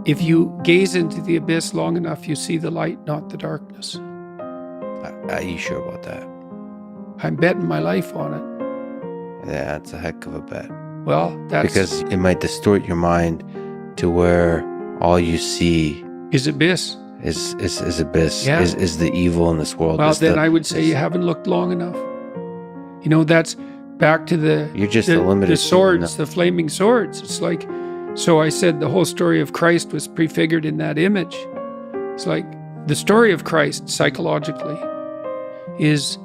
if you gaze into the abyss long enough, you see the light, not the darkness. Are you sure about that? I'm betting my life on it. Yeah, that's a heck of a bet. Well, that's... Because it might distort your mind to where all you see is abyss. Is abyss, Yeah. is the evil in this world. Well, then I would say you haven't looked long enough. You know, that's back to You're just a limited the swords, the flaming swords. It's like, so I said the whole story of Christ was prefigured in that image. It's like the story of Christ psychologically is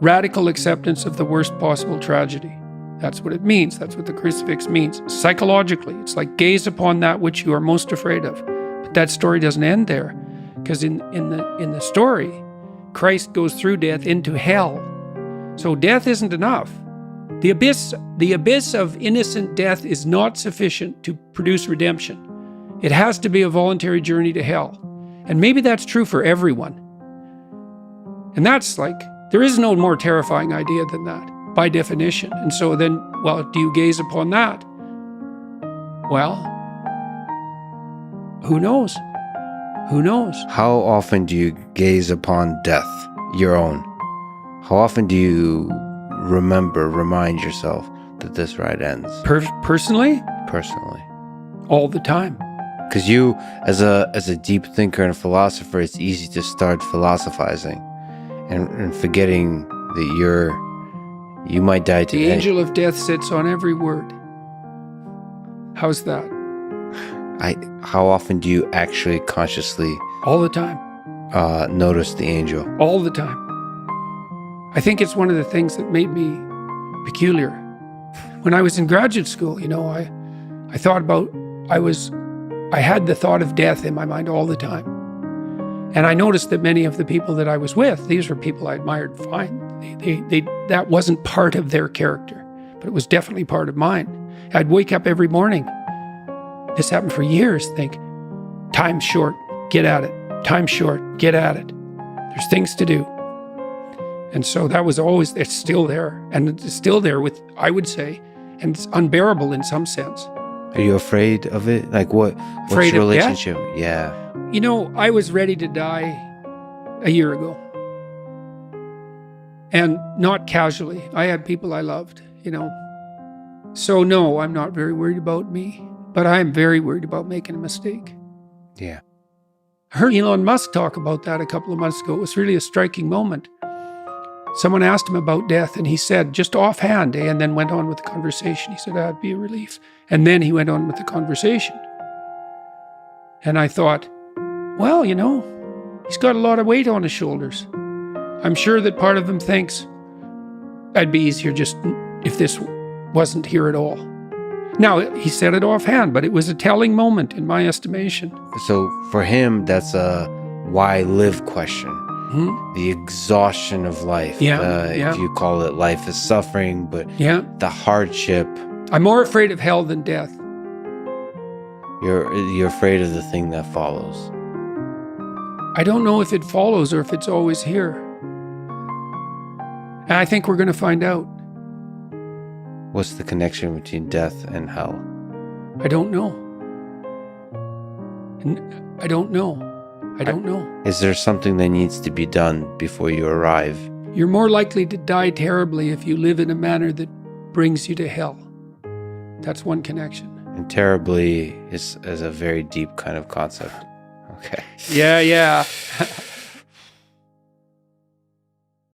radical acceptance of the worst possible tragedy. That's what it means. That's what the crucifix means. Psychologically, it's like gaze upon that which you are most afraid of. But that story doesn't end there, because in the story, Christ goes through death into hell. So death isn't enough. The abyss of innocent death is not sufficient to produce redemption. It has to be a voluntary journey to hell. And maybe that's true for everyone. And that's like, there is no more terrifying idea than that, by definition. And so then, well, do you gaze upon that? Well, who knows? Who knows? How often do you gaze upon death, your own? How often do you remind yourself that this ride ends? Personally? Personally. All the time. Because you, as a deep thinker and philosopher, it's easy to start philosophizing and forgetting that you might die today. The angel of death sits on every word. How's that? How often do you actually consciously... All the time. Notice the angel? All the time. I think it's one of the things that made me peculiar. When I was in graduate school, you know, I thought about, I had the thought of death in my mind all the time. And I noticed that many of the people that I was with, these were people I admired fine. That wasn't part of their character, but it was definitely part of mine. I'd wake up every morning. This happened for years. Think, time's short, get at it. Time's short, get at it. There's things to do. And so that was always, it's still there. And it's still there with, I would say, and it's unbearable in some sense. Are you afraid of it? Like what's your relationship? Yeah. You know, I was ready to die a year ago. And not casually. I had people I loved, you know. So no, I'm not very worried about me. But I am very worried about making a mistake. Yeah. I heard Elon Musk talk about that a couple of months ago. It was really a striking moment. Someone asked him about death, and he said, just offhand, and then went on with the conversation. He said, that'd be a relief. And then he went on with the conversation. And I thought, well, you know, he's got a lot of weight on his shoulders. I'm sure that part of him thinks, I'd be easier just if this wasn't here at all. Now, he said it offhand, but it was a telling moment in my estimation. So for him, that's a why live question. Mm-hmm. The exhaustion of life. If you call it life is suffering, but the hardship. I'm more afraid of hell than death. You're afraid of the thing that follows. I don't know if it follows or if it's always here. And I think we're going to find out. What's the connection between death and hell? I don't know. I don't know. I don't know. Is there something that needs to be done before you arrive? You're more likely to die terribly if you live in a manner that brings you to hell. That's one connection. And terribly is a very deep kind of concept. Okay. Yeah.